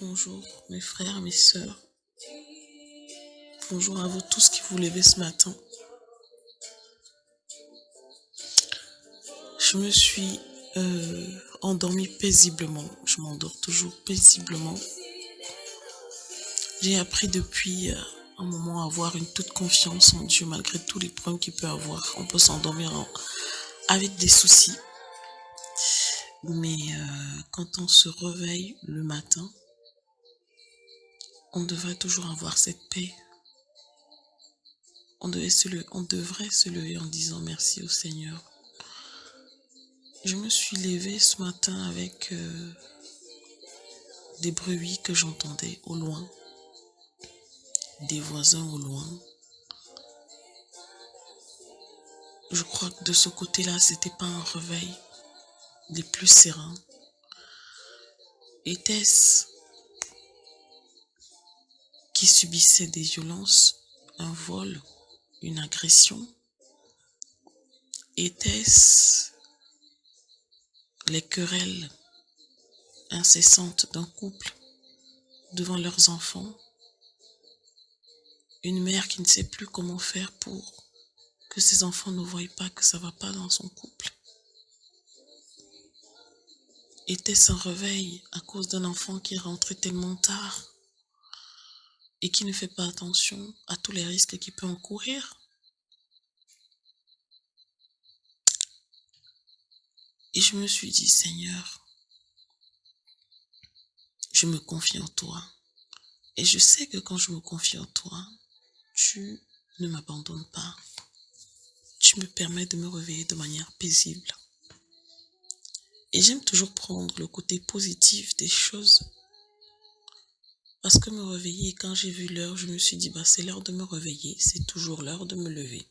Bonjour mes frères, mes sœurs. Bonjour à vous tous qui vous levez ce matin. Je me suis endormie paisiblement. Je m'endors toujours paisiblement. J'ai appris depuis un moment à avoir une toute confiance en Dieu malgré tous les problèmes qu'il peut avoir. On peut s'endormir avec des soucis. Mais quand on se réveille le matin, on devrait toujours avoir cette paix. On devrait se lever en disant merci au Seigneur. Je me suis levée ce matin avec des bruits que j'entendais au loin, des voisins au loin. Je crois que de ce côté-là, c'était pas un réveil des plus sereins. Était-ce qui subissait des violences, un vol, une agression? Était-ce les querelles incessantes d'un couple devant leurs enfants? Une mère qui ne sait plus comment faire pour que ses enfants ne voient pas que ça ne va pas dans son couple? Était-ce un réveil à cause d'un enfant qui est rentré tellement tard et qui ne fait pas attention à tous les risques qu'il peut encourir? Et je me suis dit, Seigneur, je me confie en toi. Et je sais que quand je me confie en toi, tu ne m'abandonnes pas. Tu me permets de me réveiller de manière paisible. Et j'aime toujours prendre le côté positif des choses. Parce que me réveiller, quand j'ai vu l'heure, je me suis dit, c'est l'heure de me réveiller. C'est toujours l'heure de me lever.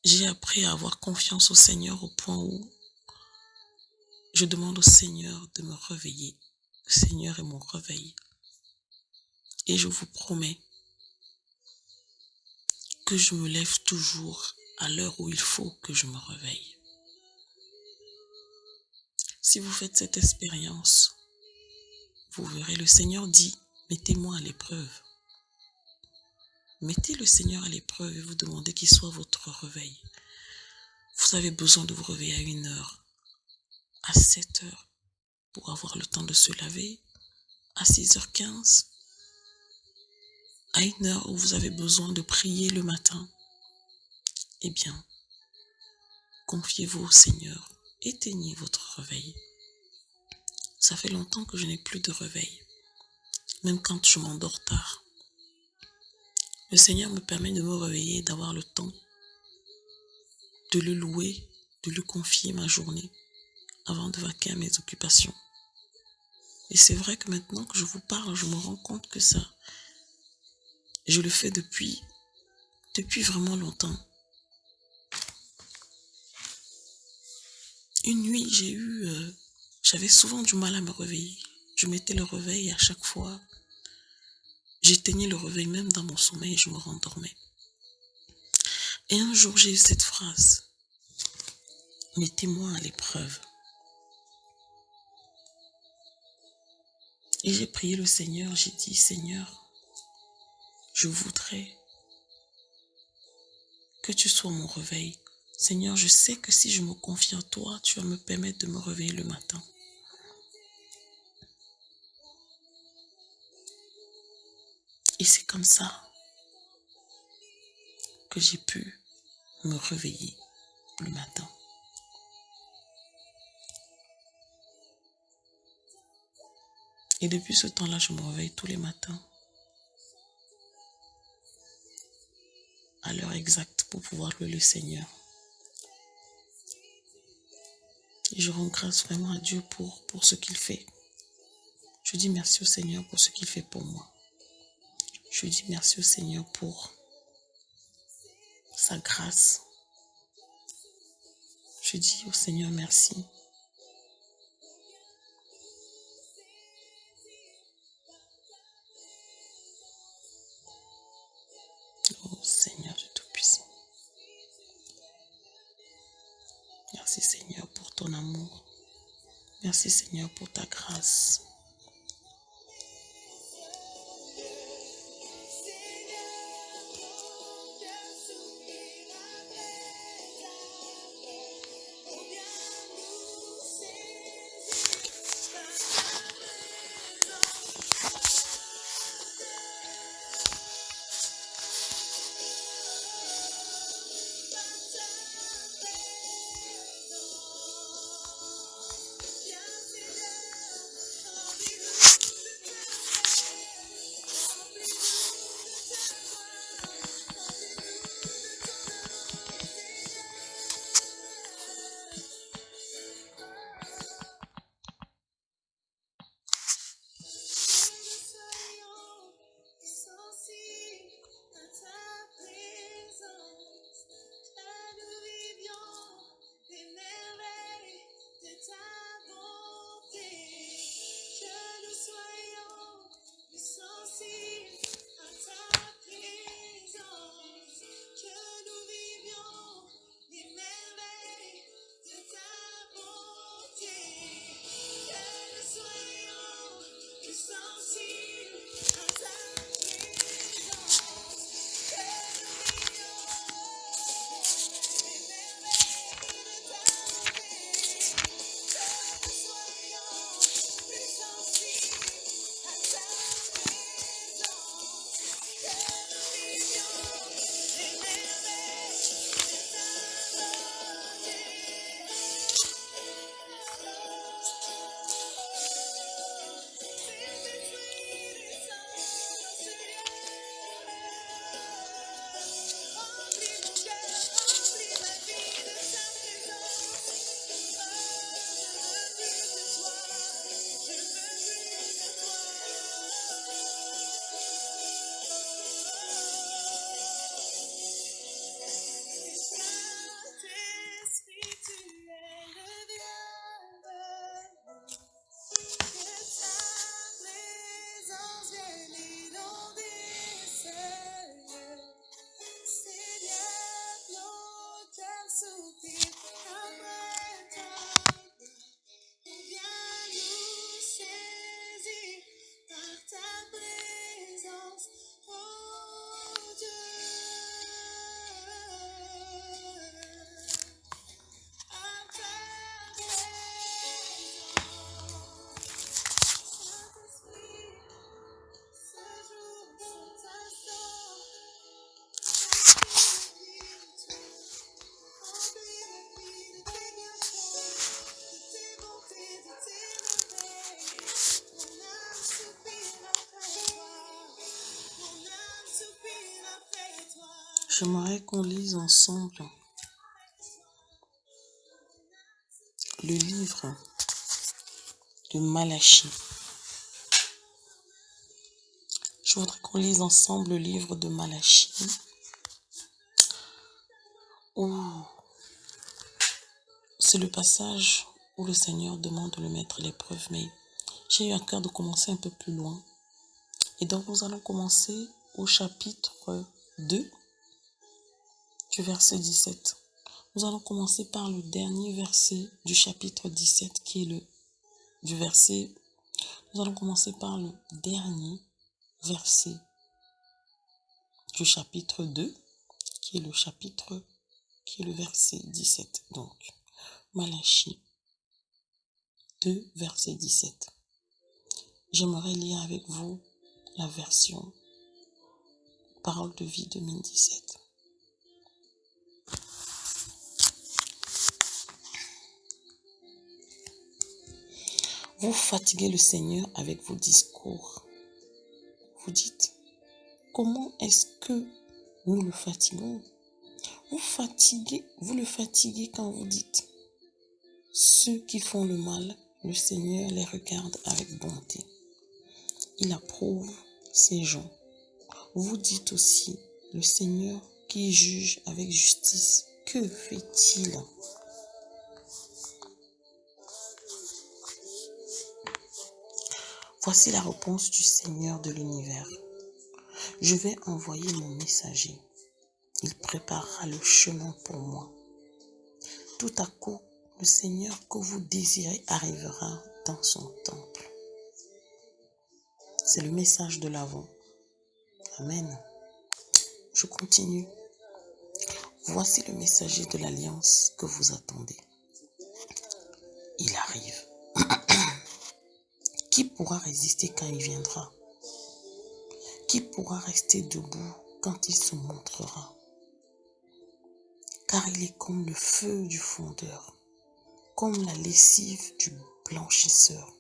J'ai appris à avoir confiance au Seigneur au point où je demande au Seigneur de me réveiller. Le Seigneur est mon réveil. Et je vous promets que je me lève toujours à l'heure où il faut que je me réveille. Si vous faites cette expérience, vous verrez, le Seigneur dit, mettez-moi à l'épreuve. Mettez le Seigneur à l'épreuve et vous demandez qu'il soit votre réveil. Vous avez besoin de vous réveiller à 1h, à 7h, pour avoir le temps de se laver, à 6h15, à 1h où vous avez besoin de prier le matin. Eh bien, confiez-vous au Seigneur, éteignez votre réveil. Ça fait longtemps que je n'ai plus de réveil, même quand je m'endors tard. Le Seigneur me permet de me réveiller et d'avoir le temps de le louer, de lui confier ma journée avant de vaquer à mes occupations. Et c'est vrai que maintenant que je vous parle, je me rends compte que ça, je le fais depuis vraiment longtemps. Une nuit, j'avais souvent du mal à me réveiller. Je mettais le réveil à chaque fois. J'éteignais le réveil même dans mon sommeil et je me rendormais. Et un jour, j'ai eu cette phrase. Mettez-moi à l'épreuve. Et j'ai prié le Seigneur, j'ai dit, Seigneur, je voudrais que tu sois mon réveil. Seigneur, je sais que si je me confie en toi, tu vas me permettre de me réveiller le matin. Et c'est comme ça que j'ai pu me réveiller le matin. Et depuis ce temps-là, je me réveille tous les matins à l'heure exacte pour pouvoir louer le Seigneur. Et je rends grâce vraiment à Dieu pour ce qu'il fait. Je dis merci au Seigneur pour ce qu'il fait pour moi. Je dis merci au Seigneur pour sa grâce. Je dis au Seigneur merci. Oh Seigneur Dieu Tout-Puissant. Merci Seigneur pour ton amour. Merci Seigneur pour ta grâce. J'aimerais qu'on lise ensemble le livre de Malachie. Je voudrais qu'on lise ensemble le livre de Malachie, où c'est le passage où le Seigneur demande de le mettre à l'épreuve, mais j'ai eu à cœur de commencer un peu plus loin. Et donc nous allons commencer au chapitre 2, du verset 17. Nous allons commencer par le dernier verset du chapitre 17, qui est Nous allons commencer par le dernier verset du chapitre 2, qui est le verset 17. Donc, Malachie 2, verset 17. J'aimerais lire avec vous la version Parole de vie 2017. Vous fatiguez le Seigneur avec vos discours. Vous dites, comment est-ce que nous le fatiguons? Vous le fatiguez quand vous dites, ceux qui font le mal, le Seigneur les regarde avec bonté. Il approuve ces gens. Vous dites aussi, le Seigneur qui juge avec justice, que fait-il? Voici la réponse du Seigneur de l'univers. Je vais envoyer mon messager. Il préparera le chemin pour moi. Tout à coup, le Seigneur que vous désirez arrivera dans son temple. C'est le message de l'Avent. Amen. Je continue. Voici le messager de l'alliance que vous attendez. Il arrive. Qui pourra résister quand il viendra? Qui pourra rester debout quand il se montrera? Car il est comme le feu du fondeur, comme la lessive du blanchisseur.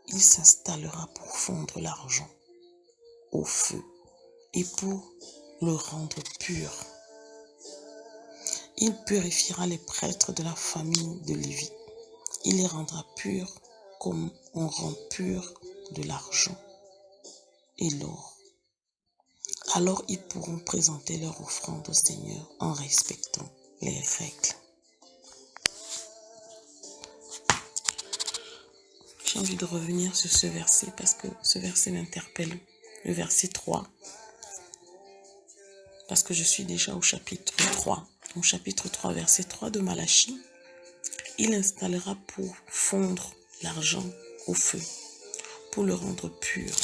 Il s'installera pour fondre l'argent au feu et pour le rendre pur. Il purifiera les prêtres de la famille de Lévi. Il les rendra purs comme on rend pur de l'argent et l'or. Alors ils pourront présenter leur offrande au Seigneur en respectant les règles. J'ai envie de revenir sur ce verset parce que ce verset m'interpelle. Le verset 3. Parce que je suis déjà au chapitre 3. Au chapitre 3, verset 3 de Malachie. Il installera pour fondre l'argent au feu, pour le rendre pur.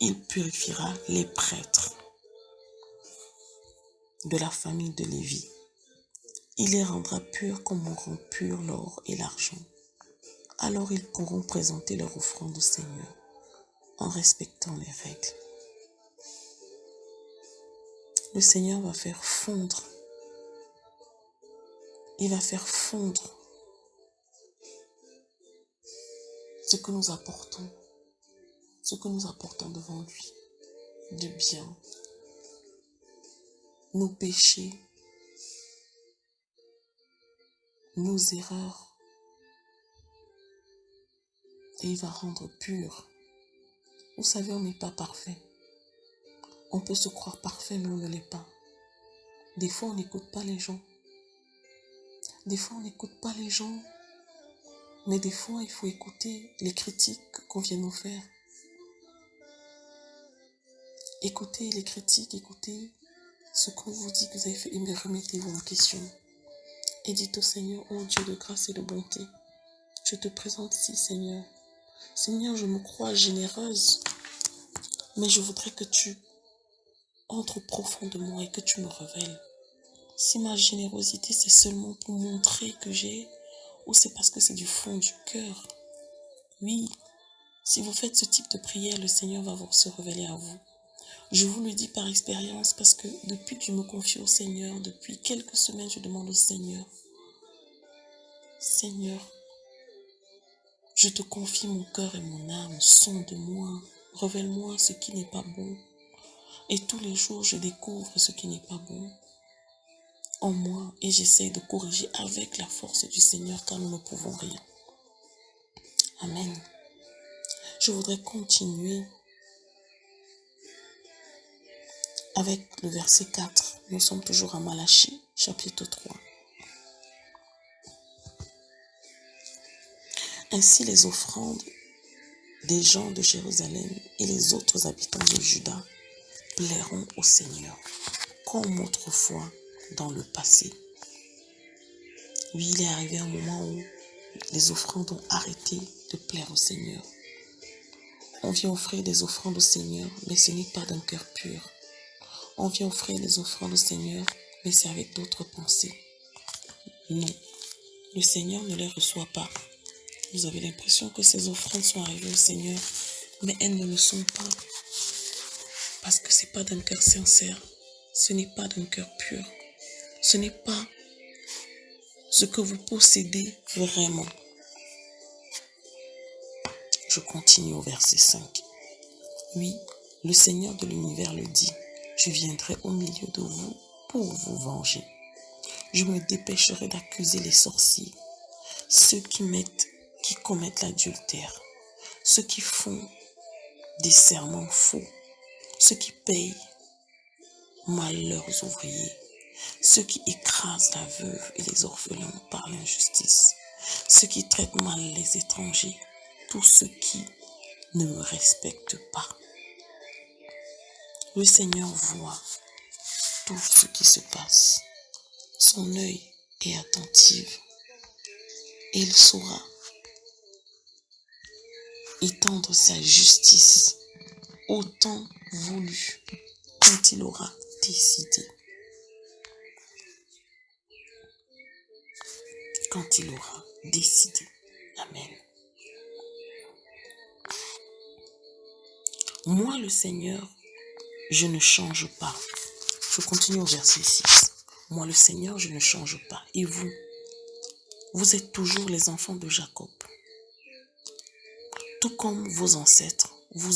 Il purifiera les prêtres de la famille de Lévi. Il les rendra purs comme on rend pur l'or et l'argent. Alors ils pourront présenter leur offrande au Seigneur en respectant les règles. Le Seigneur va faire fondre. Il va faire fondre ce que nous apportons devant lui, de bien, nos péchés, nos erreurs, et il va rendre pur. Vous savez, on n'est pas parfait. On peut se croire parfait, mais on ne l'est pas. Des fois, on n'écoute pas les gens. Mais des fois, il faut écouter les critiques qu'on vient nous faire. Écoutez les critiques, écoutez ce qu'on vous dit que vous avez fait et remettez-vous en question. Et dites au Seigneur, ô Dieu de grâce et de bonté, je te présente ici, Seigneur. Seigneur, je me crois généreuse, mais je voudrais que tu entres profond de moi et que tu me révèles. Si ma générosité, c'est seulement pour montrer que j'ai, ou c'est parce que c'est du fond du cœur. Oui, si vous faites ce type de prière, le Seigneur va se révéler à vous. Je vous le dis par expérience parce que depuis que je me confie au Seigneur, depuis quelques semaines, je demande au Seigneur, Seigneur, je te confie mon cœur et mon âme, sonde-moi, révèle-moi ce qui n'est pas bon. Et tous les jours, je découvre ce qui n'est pas bon en moi et j'essaie de corriger avec la force du Seigneur car nous ne pouvons rien. Amen. Je voudrais continuer avec le verset 4. Nous sommes toujours à Malachie, chapitre 3. Ainsi les offrandes des gens de Jérusalem et les autres habitants de Juda plairont au Seigneur, comme autrefois dans le passé. Oui, il est arrivé un moment où les offrandes ont arrêté de plaire au Seigneur. On vient offrir des offrandes au Seigneur, mais ce n'est pas d'un cœur pur. On vient offrir des offrandes au Seigneur, mais c'est avec d'autres pensées. Non, le Seigneur ne les reçoit pas. Vous avez l'impression que ces offrandes sont arrivées au Seigneur, mais elles ne le sont pas. Parce que ce n'est pas d'un cœur sincère. Ce n'est pas d'un cœur pur. Ce n'est pas ce que vous possédez vraiment. Je continue au verset 5. Oui, le Seigneur de l'univers le dit. Je viendrai au milieu de vous pour vous venger. Je me dépêcherai d'accuser les sorciers, ceux qui commettent l'adultère, ceux qui font des serments faux, ceux qui payent mal leurs ouvriers, ceux qui écrasent la veuve et les orphelins par l'injustice, ceux qui traitent mal les étrangers, tous ceux qui ne me respectent pas. Le Seigneur voit tout ce qui se passe. Son œil est attentif Et il saura étendre sa justice au temps voulu, quand il aura décidé. Quand il aura décidé. Amen. Moi, le Seigneur, je ne change pas. Je continue au verset 6. Moi, le Seigneur, je ne change pas. Et vous, vous êtes toujours les enfants de Jacob. Tout comme vos ancêtres, vous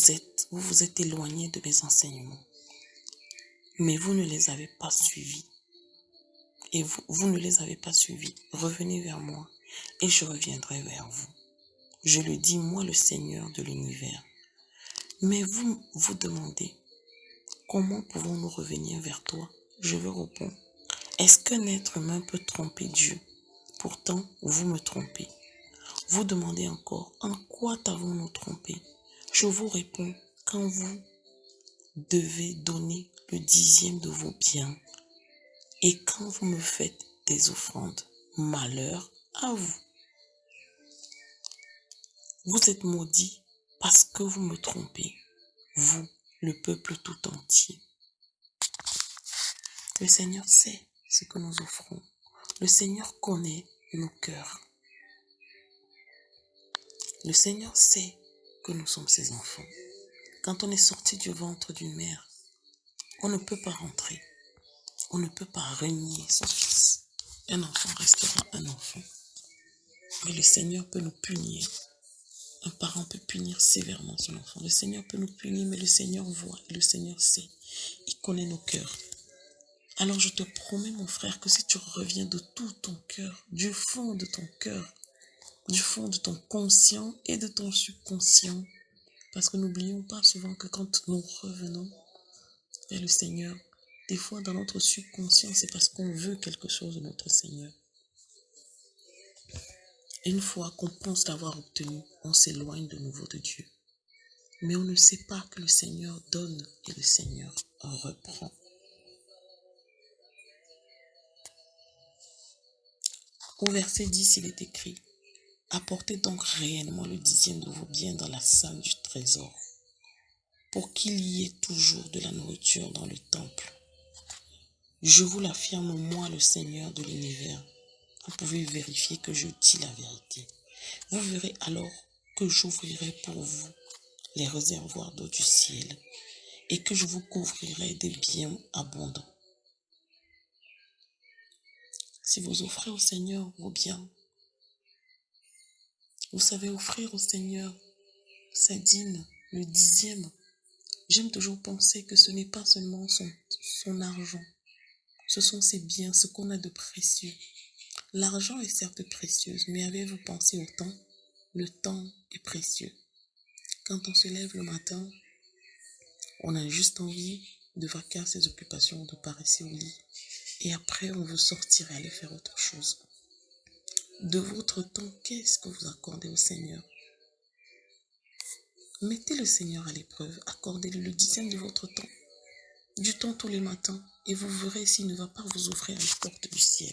vous êtes éloignés de mes enseignements. Mais vous ne les avez pas suivis. Et vous ne les avez pas suivis. Revenez vers moi et je reviendrai vers vous. Je le dis, moi, le Seigneur de l'univers. Mais vous vous demandez, comment pouvons-nous revenir vers toi? Je veux répondre. Est-ce qu'un être humain peut tromper Dieu? Pourtant, vous me trompez. Vous demandez encore, en quoi t'avons-nous trompé? Je vous réponds, quand vous devez donner le 10e de vos biens et quand vous me faites des offrandes, malheur à vous. Vous êtes maudits parce que vous me trompez, vous, le peuple tout entier. Le Seigneur sait ce que nous offrons. Le Seigneur connaît nos cœurs. Le Seigneur sait que nous sommes ses enfants. Quand on est sorti du ventre d'une mère, on ne peut pas rentrer. On ne peut pas renier son fils. Un enfant restera un enfant. Mais le Seigneur peut nous punir. Un parent peut punir sévèrement son enfant. Le Seigneur peut nous punir, mais le Seigneur voit et le Seigneur sait. Il connaît nos cœurs. Alors je te promets, mon frère, que si tu reviens de tout ton cœur, du fond de ton cœur, du fond de ton conscient et de ton subconscient, parce que n'oublions pas souvent que quand nous revenons vers le Seigneur, des fois dans notre subconscient, c'est parce qu'on veut quelque chose de notre Seigneur. Et une fois qu'on pense l'avoir obtenu, on s'éloigne de nouveau de Dieu. Mais on ne sait pas que le Seigneur donne et le Seigneur reprend. Au verset 10, il est écrit, « Apportez donc réellement le 10e de vos biens dans la salle du trésor, pour qu'il y ait toujours de la nourriture dans le temple. Je vous l'affirme, moi, le Seigneur de l'univers. Vous pouvez vérifier que je dis la vérité. Vous verrez alors que j'ouvrirai pour vous les réservoirs d'eau du ciel et que je vous couvrirai des biens abondants. » Si vous offrez au Seigneur vos biens, vous savez offrir au Seigneur sa dîme, le 10e. J'aime toujours penser que ce n'est pas seulement son argent, ce sont ses biens, ce qu'on a de précieux. L'argent est certes précieux, mais avez-vous pensé au temps? Le temps est précieux. Quand on se lève le matin, on a juste envie de vaquer à ses occupations, de paresser au lit. Et après, on veut sortir et aller faire autre chose. De votre temps, qu'est-ce que vous accordez au Seigneur? Mettez le Seigneur à l'épreuve. Accordez-lui le 10e de votre temps. Du temps tous les matins. Et vous verrez s'il ne va pas vous offrir les portes du ciel.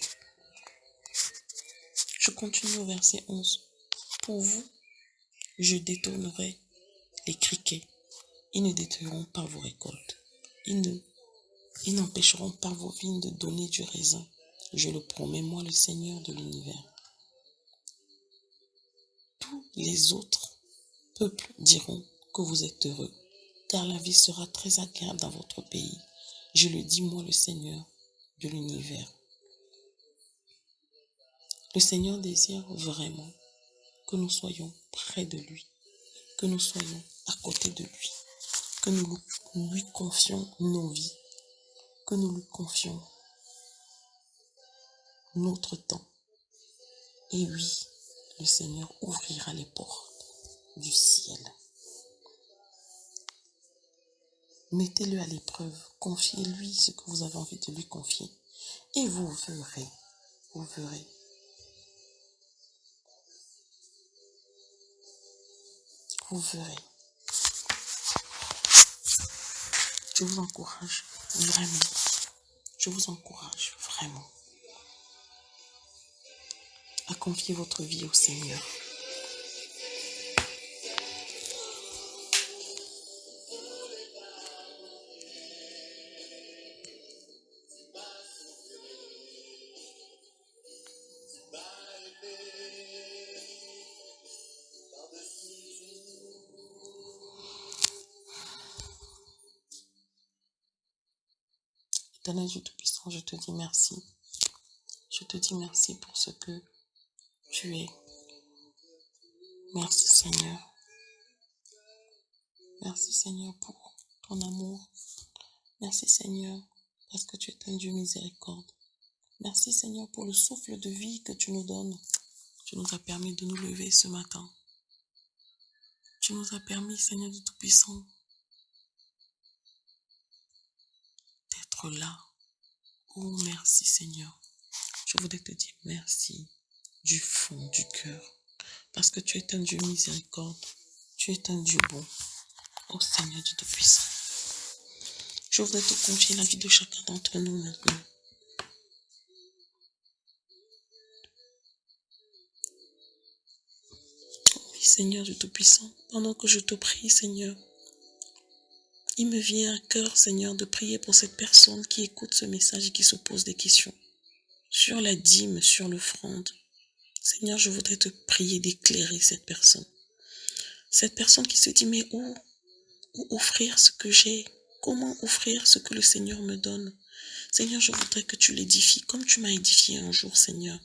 Je continue au verset 11. Pour vous, je détournerai les criquets. Ils ne détruiront pas vos récoltes. Ils n'empêcheront pas vos vignes de donner du raisin. Je le promets, moi, le Seigneur de l'univers. Tous les autres peuples diront que vous êtes heureux, car la vie sera très agréable dans votre pays. Je le dis, moi, le Seigneur de l'univers. Le Seigneur désire vraiment que nous soyons près de lui, que nous soyons à côté de lui, que nous lui confions nos vies, que nous lui confions notre temps. Et oui, le Seigneur ouvrira les portes du ciel. Mettez-le à l'épreuve, confiez-lui ce que vous avez envie de lui confier. Et vous verrez, vous verrez. Vous verrez. Je vous encourage vraiment. Je vous encourage vraiment à confier votre vie au Seigneur. Éternel Dieu Tout-Puissant, je te dis merci. Je te dis merci pour ce que tu es. Merci Seigneur. Merci Seigneur pour ton amour. Merci Seigneur parce que tu es un Dieu miséricorde. Merci Seigneur pour le souffle de vie que tu nous donnes. Tu nous as permis de nous lever ce matin. Tu nous as permis Seigneur du Tout-Puissant d'être là. Oh merci Seigneur. Je voudrais te dire merci du fond du cœur. Parce que tu es un Dieu miséricorde. Tu es un Dieu bon. Oh Seigneur du Tout-Puissant. Je voudrais te confier la vie de chacun d'entre nous maintenant. Oui, Seigneur du Tout-Puissant, pendant que je te prie, Seigneur, il me vient à cœur, Seigneur, de prier pour cette personne qui écoute ce message et qui se pose des questions sur la dîme, sur l'offrande. Seigneur, je voudrais te prier d'éclairer cette personne. Cette personne qui se dit, mais où offrir ce que j'ai? Comment offrir ce que le Seigneur me donne? Seigneur, je voudrais que tu l'édifies comme tu m'as édifié un jour, Seigneur.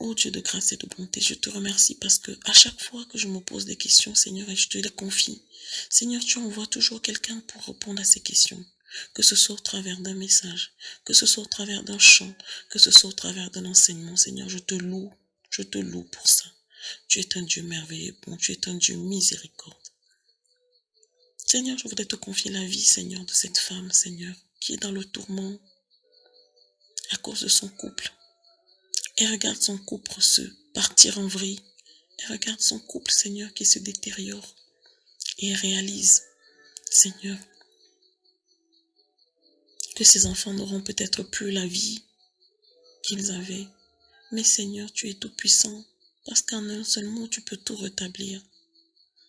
Oh Dieu de grâce et de bonté, je te remercie parce que à chaque fois que je me pose des questions, Seigneur, et je te les confie, Seigneur, tu envoies toujours quelqu'un pour répondre à ces questions. Que ce soit au travers d'un message, que ce soit au travers d'un chant, que ce soit au travers d'un enseignement. Seigneur, je te loue pour ça. Tu es un Dieu merveilleux, bon, tu es un Dieu miséricorde. Seigneur, je voudrais te confier la vie, Seigneur, de cette femme, Seigneur, qui est dans le tourment à cause de son couple. Et regarde son couple se partir en vrille. Et regarde son couple, Seigneur, qui se détériore. Et réalise, Seigneur, que ses enfants n'auront peut-être plus la vie qu'ils avaient. Mais Seigneur, tu es tout puissant, parce qu'en un seul mot, tu peux tout rétablir.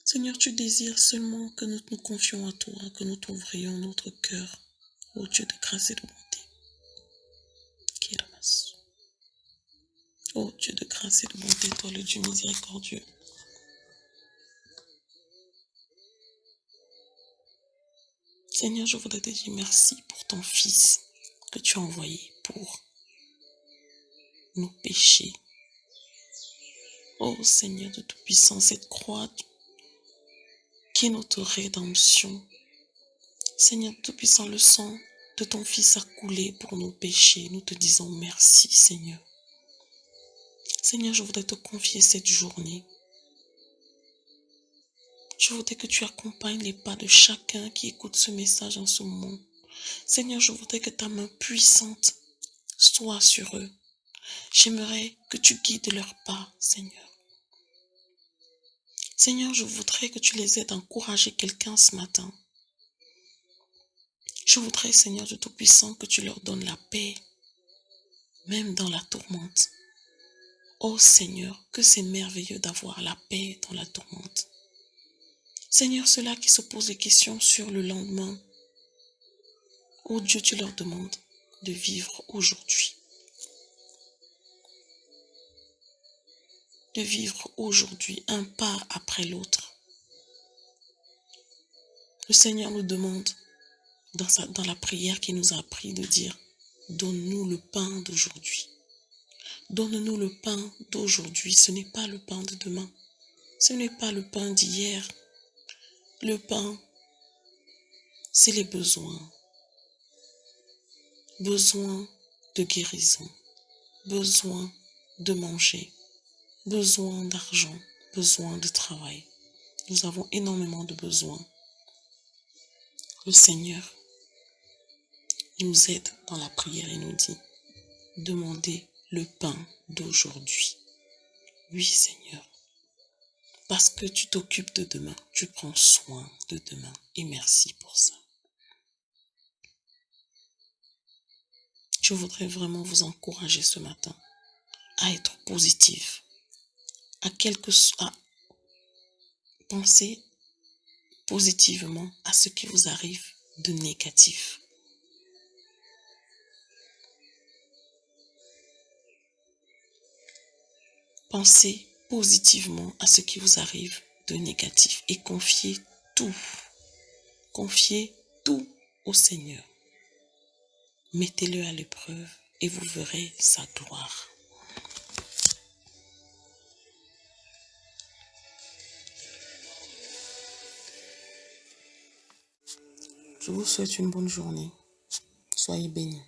Seigneur, tu désires seulement que nous nous confions à toi, que nous t'ouvrions notre cœur. Ô Dieu de grâce et de bonté. Ô Dieu de grâce et de bonté, toi le Dieu miséricordieux. Seigneur, je voudrais te dire merci pour ton Fils que tu as envoyé pour nos péchés. Oh Seigneur de Tout-Puissant, cette croix qui est notre rédemption. Seigneur de Tout-Puissant, le sang de ton Fils a coulé pour nos péchés. Nous te disons merci, Seigneur. Seigneur, je voudrais te confier cette journée. Je voudrais que tu accompagnes les pas de chacun qui écoute ce message en ce moment. Seigneur, je voudrais que ta main puissante soit sur eux. J'aimerais que tu guides leurs pas, Seigneur. Seigneur, je voudrais que tu les aides à encourager quelqu'un ce matin. Je voudrais, Seigneur de Tout-Puissant, que tu leur donnes la paix, même dans la tourmente. Oh Seigneur, que c'est merveilleux d'avoir la paix dans la tourmente. Seigneur, ceux-là qui se posent des questions sur le lendemain, oh Dieu, tu leur demandes de vivre aujourd'hui. De vivre aujourd'hui un pas après l'autre. Le Seigneur nous demande, dans la prière qu'il nous a appris, de dire, donne-nous le pain d'aujourd'hui. Donne-nous le pain d'aujourd'hui. Ce n'est pas le pain de demain. Ce n'est pas le pain d'hier. Le pain, c'est les besoins. Besoin de guérison. Besoin de manger. Besoin d'argent. Besoin de travail. Nous avons énormément de besoins. Le Seigneur nous aide dans la prière et nous dit, demandez le pain d'aujourd'hui. Oui, Seigneur. Parce que tu t'occupes de demain, tu prends soin de demain. Et merci pour ça. je voudrais vraiment vous encourager ce matin à être positif, à penser positivement à ce qui vous arrive de négatif. Pensez positivement à ce qui vous arrive de négatif et confiez tout au Seigneur. Mettez-le à l'épreuve et vous verrez sa gloire. Je vous souhaite une bonne journée. Soyez bénis.